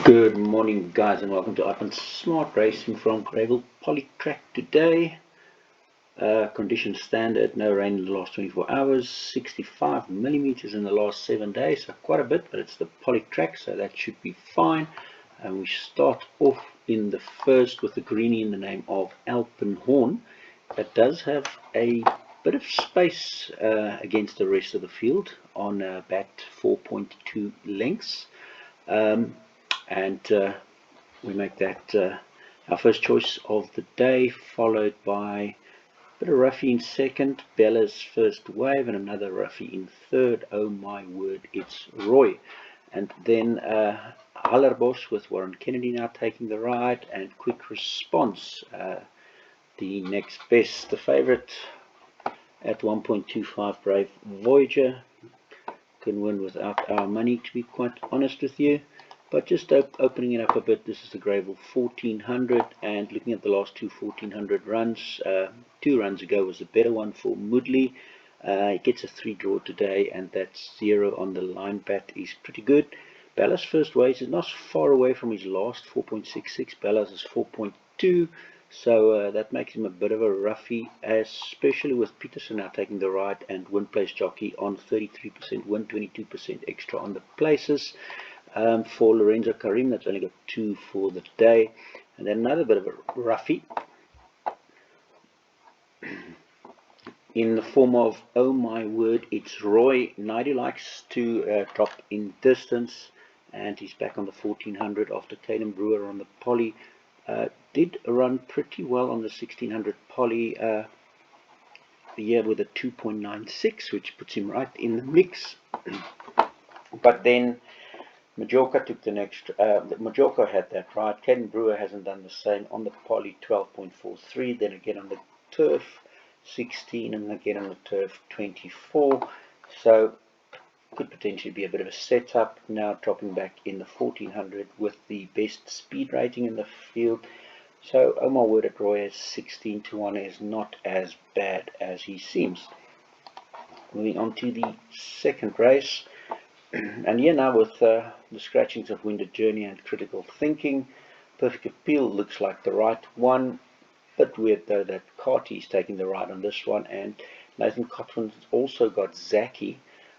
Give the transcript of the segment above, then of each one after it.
Good morning, guys, and welcome to Ivan Smart Racing from Greyville Polytrack today. Condition standard, no rain in the last 24 hours, 65 millimeters in the last 7 days, so quite a bit, but it's the Polytrack, so that should be fine. And we start off in the first with the greenie in the name of Alpenhorn. That does have a bit of space against the rest of the field on bat 4.2 lengths. And we make that our first choice of the day, followed by a bit of roughie in second, Bella's first wave, and another roughie in third. Oh my word, it's Roy. And then Hallerbosch with Warren Kennedy now taking the ride, and Quick Response, the next best. The favorite at 1.25, Brave Voyager, can win without our money, to be quite honest with you. But just opening it up a bit, this is the Greyville 1400, and looking at the last two 1400 runs, 2 runs ago was a better one for Moodley. He gets a 3 draw today, and that's 0 on the line bat is pretty good. Bella's first wave is not far away from his last 4.66. Bella's is 4.2, so that makes him a bit of a roughie, especially with Peterson now taking the ride and win place jockey on 33% win, 22% extra on the places. For Lorenzo Karim, that's only got 2 for the day. And then another bit of a roughie in the form of Oh My Word, It's Roy. Naidu likes to drop in distance, and he's back on the 1400 after Caden Brewer on the poly. Did run pretty well on the 1600 poly here with a 2.96, which puts him right in the mix. But then Majorca took the next. Majorca had that right. Caden Brewer hasn't done the same on the poly, 12.43. Then again on the turf, 16, and again on the turf, 24. So could potentially be a bit of a setup. Now dropping back in the 1400 with the best speed rating in the field. So oh my word, at Roy is 16-1 is not as bad as he seems. Moving on to the second race. And here now with the scratchings of Winded Journey and Critical Thinking, Perfect Appeal looks like the right one. Bit weird though that Carty is taking the ride on this one, and Nathan Cotton's also got Zaki.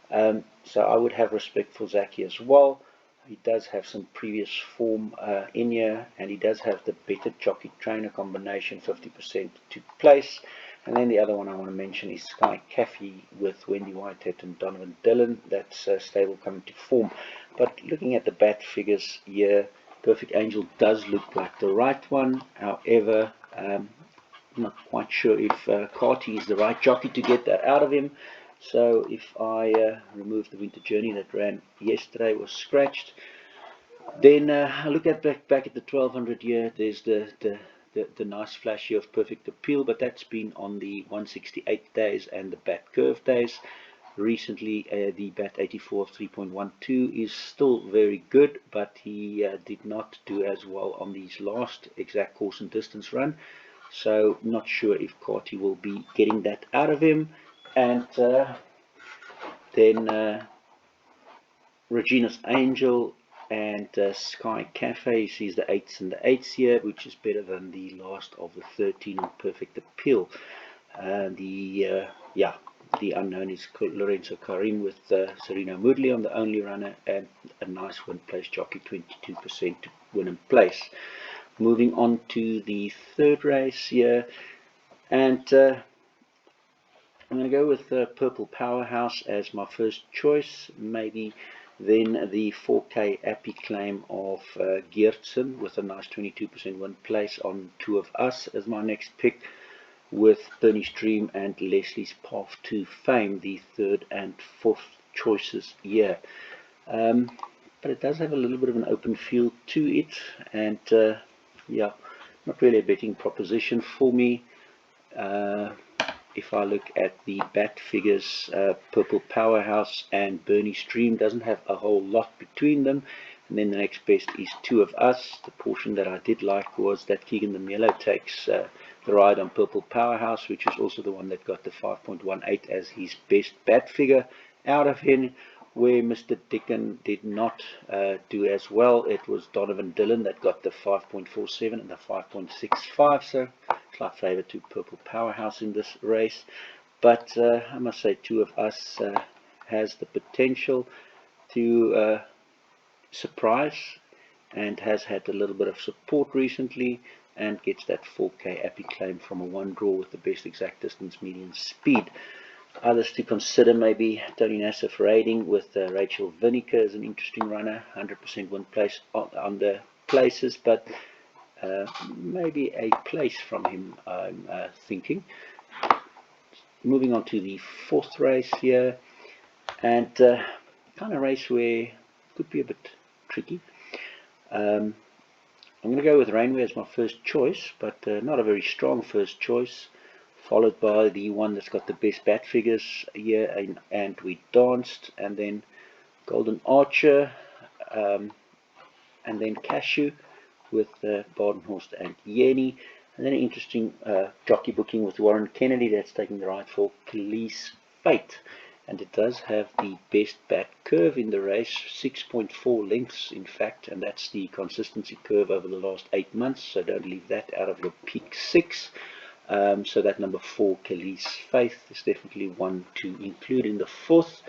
So I would have respect for Zaki as well. He does have some previous form in here, and he does have the better jockey trainer combination, 50% to place. And then the other one I want to mention is Sky Caffey with Wendy Whitehead and Donovan Dillon. That's stable coming to form. But looking at the bat figures here, Perfect Angel does look like the right one. However, I'm not quite sure if Carty is the right jockey to get that out of him. So if I remove the Winter Journey that ran yesterday, was scratched, then I look at back at the 1200 here. There's the nice flash here of Perfect Appeal, but that's been on the 168 days and the bat curve days. Recently the bat 84 of 3.12 is still very good, but he did not do as well on these last exact course and distance run. So not sure if Carty will be getting that out of him. And then Regina's Angel and Sky Cafe sees the 8s and the 8s here, which is better than the last of the 13 in Perfect Appeal. The unknown is Lorenzo Karim with Serena Moodley on the only runner, and a nice win place jockey, 22% to win in place. Moving on to the third race here, and I'm going to go with Purple Powerhouse as my first choice. Maybe then the 4K Appy claim of Geertsen with a nice 22% win place on Two of Us as my next pick, with Bernie's Dream and Leslie's Path to Fame, the third and fourth choices here. But it does have a little bit of an open field to it, and yeah, not really a betting proposition for me. If I look at the bat figures, Purple Powerhouse and Bernie's Dream doesn't have a whole lot between them. And then the next best is Two of Us. The portion that I did like was that Keegan the Melo takes the ride on Purple Powerhouse, which is also the one that got the 5.18 as his best bat figure out of him. Where Mr. Dickon did not do as well, it was Donovan Dillon that got the 5.47 and the 5.65, so slight favour to Purple Powerhouse in this race. But I must say, Two of Us has the potential to surprise, and has had a little bit of support recently, and gets that 4K Appy claim from a one draw with the best exact distance median speed. Others to consider, maybe Tony Nassif Raiding with Rachel Vinegar as an interesting runner, 100% win place on the places, but maybe a place from him, I'm thinking. Moving on to the fourth race here, and kind of race where it could be a bit tricky. I'm going to go with Rainway as my first choice, but not a very strong first choice, followed by the one that's got the best bat figures here, and We Danced, and then Golden Archer, and then Cashew with Badenhorst and Yeni, and then an interesting jockey booking with Warren Kennedy that's taking the ride for Police Fate. And it does have the best bat curve in the race, 6.4 lengths in fact, and that's the consistency curve over the last 8 months, so don't leave that out of your peak 6. So that number 4, Khalees Faith, is definitely one to include in the fourth,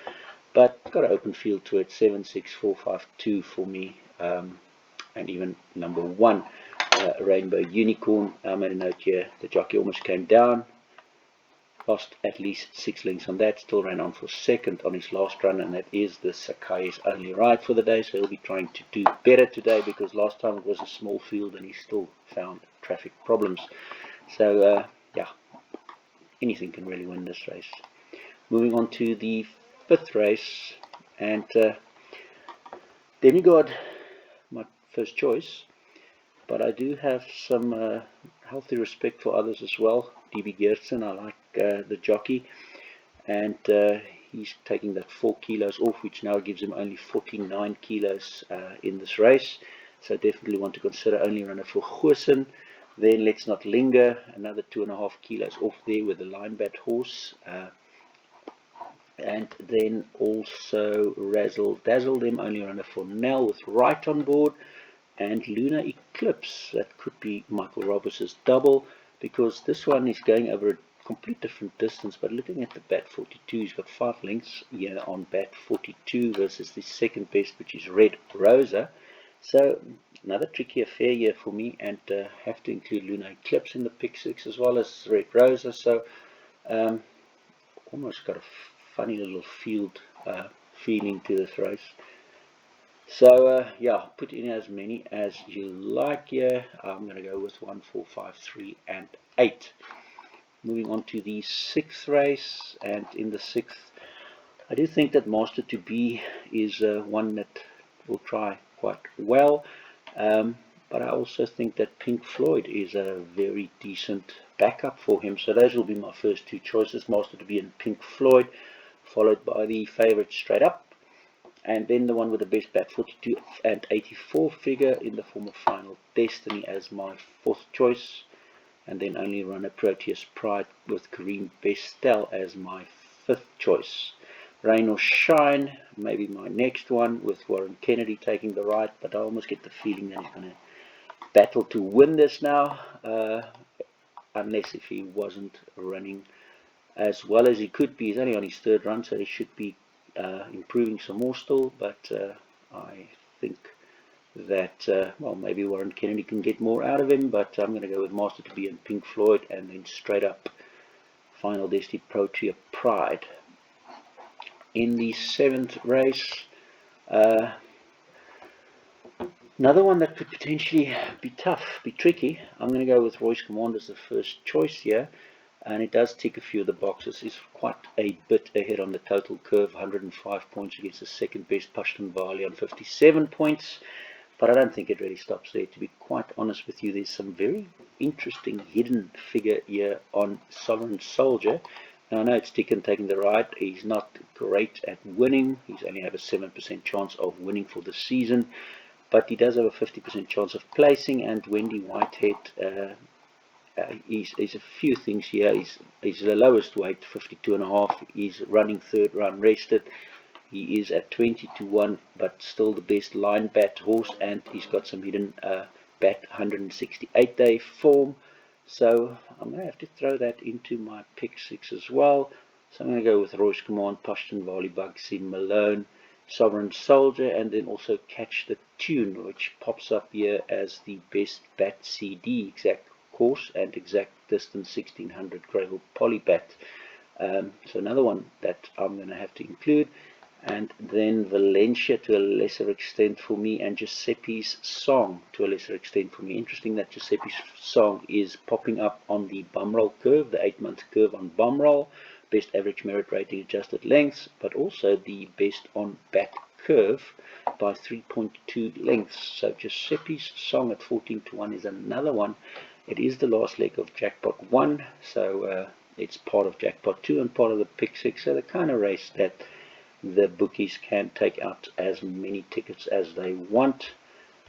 but got an open field to it, 7, 6, 4, 5, 2 for me, and even number 1, Rainbow Unicorn. I made a note here, the jockey almost came down, lost at least 6 lengths on that, still ran on for second on his last run, and that is the Sakai's only ride for the day, so he'll be trying to do better today, because last time it was a small field and he still found traffic problems. So yeah, anything can really win this race. Moving on to the fifth race, and Demigod, my first choice, but I do have some healthy respect for others as well. DB Geertsen, I like the jockey, and he's taking that 4 kilos off, which now gives him only 49 kilos in this race, so definitely want to consider only runner for Goosen. Then Let's Not Linger, another 2.5 kilos off there with the Linebat horse, and then also Razzle Dazzle them, only runner for Nell with Right on board, and Lunar Eclipse, that could be Michael Roberts' double, because this one is going over a complete different distance, but looking at the bat 42, he's got 5 lengths here on bat 42 versus the second best, which is Red Rosa. So another tricky affair here for me, and have to include Lunar Eclipse in the pick 6 as well as Red Rosa, so almost got a funny little field feeling to this race. So yeah, put in as many as you like here. I'm going to go with 1, 4, 5, 3 and 8. Moving on to the sixth race, and in the sixth I do think that Master to Be is one that will try quite well, but I also think that Pink Floyd is a very decent backup for him, so those will be my first two choices, Master to Be and Pink Floyd, followed by the favourite Straight Up, and then the one with the best bat 42 and 84 figure in the form of Final Destiny as my fourth choice, and then only runner Proteus Pride with Kareem Bestel as my fifth choice. Rain or Shine, maybe my next one, with Warren Kennedy taking the right, but I almost get the feeling that he's going to battle to win this now, unless if he wasn't running as well as he could be. He's only on his third run, so he should be improving some more still, but I think that, well, maybe Warren Kennedy can get more out of him, but I'm going to go with Master to Be and Pink Floyd, and then Straight Up, Final Destiny, Protea Pride. In the seventh race, another one that could potentially be tough, be tricky. I'm going to go with Royce Command as the first choice here, and it does tick a few of the boxes. It's quite a bit ahead on the total curve, 105 points against the second best Pashton Bali on 57 points, but I don't think it really stops there. To be quite honest with you, there's some very interesting hidden figure here on Sovereign Soldier. Now I know it's Dickon taking the ride. He's not great at winning. He's only have a 7% chance of winning for the season, but he does have a 50% chance of placing. And Wendy Whitehead, he's a few things here. He's the lowest weight, 52.5. He's running third run rested. He is at 20 to 1, but still the best line bet horse, and he's got some hidden bet 168-day form. So I'm going to have to throw that into my pick 6 as well. So I'm going to go with Royce Command, Pashton, Valley Bugsy, Malone, Sovereign Soldier, and then also Catch the Tune, which pops up here as the best bat CD, exact course and exact distance 1600 Greyville Polybat. So another one that I'm going to have to include. And then Valencia to a lesser extent for me, and Giuseppe's Song to a lesser extent for me. Interesting that Giuseppe's Song is popping up on the bum roll curve, the 8-month curve on bum roll, best average merit rating adjusted lengths, but also the best on bat curve by 3.2 lengths. So Giuseppe's Song at 14 to 1 is another one. It is the last leg of Jackpot 1, so it's part of Jackpot 2 and part of the Pick 6, so the kind of race that the bookies can take out as many tickets as they want.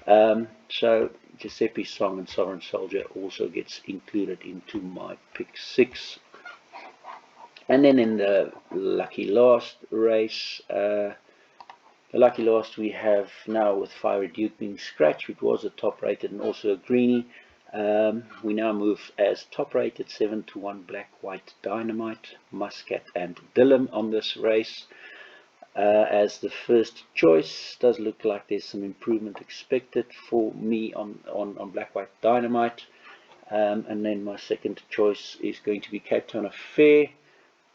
So Giuseppe's Song and Sovereign Soldier also gets included into my Pick 6. And then in the Lucky Last race, the Lucky Last we have now with Fiery Duke being scratched, which was a top rated and also a greenie. We now move as top rated 7 to 1 Black White Dynamite, Muscat and Dillon on this race. As the first choice, does look like there's some improvement expected for me on Black White Dynamite. And then my second choice is going to be Cape Town Affair.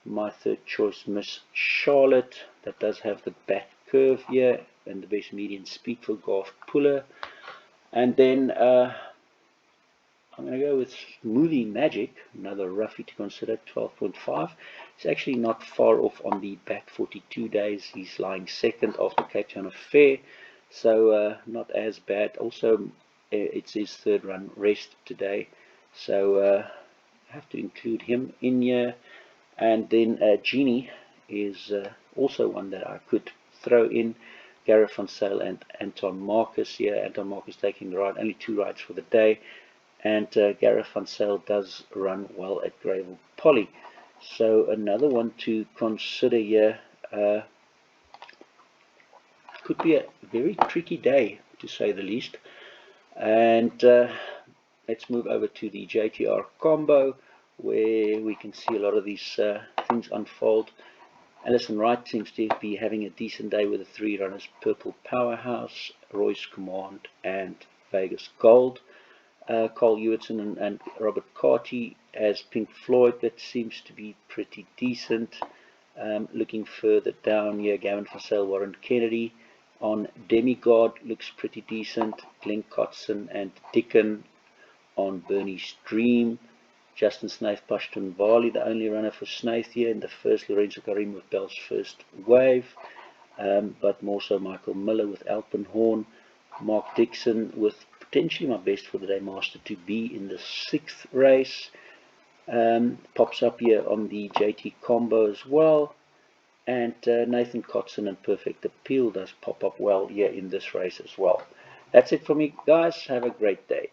My third choice, Miss Charlotte, that does have the back curve here and the best median speed for Garth Puller. And then I'm going to go with Movie Magic, another roughie to consider, 12.5. It's actually not far off on the back 42 days. He's lying second after Cape Town Affair, so not as bad. Also, it's his third run rest today, so I have to include him in here. And then Genie is also one that I could throw in. Gareth Van Sale and Anton Marcus here. Anton Marcus taking the ride, only 2 rides for the day. And Gareth Van Sale does run well at Greyville Poly. So another one to consider here. Could be a very tricky day, to say the least. And let's move over to the JTR combo, where we can see a lot of these things unfold. Alison Wright seems to be having a decent day with the 3 runners, Purple Powerhouse, Royce Command and Vegas Gold. Carl Hewitson and Robert Carty as Pink Floyd, that seems to be pretty decent. Looking further down here, Gavin Van Sale, Warren Kennedy on Demigod looks pretty decent. Glenn Cotson and Dickon on Bernie's Dream. Justin Snaith, Pashton Varley, the only runner for Snaith here in the first. Lorenzo Karim with Bell's First Wave, but more so Michael Miller with Alpenhorn. Mark Dixon with potentially my best for the day, Master to Be in the 6th race. Pops up here on the JT combo as well. And Nathan Cotson and Perfect Appeal does pop up well here in this race as well. That's it for me, guys. Have a great day.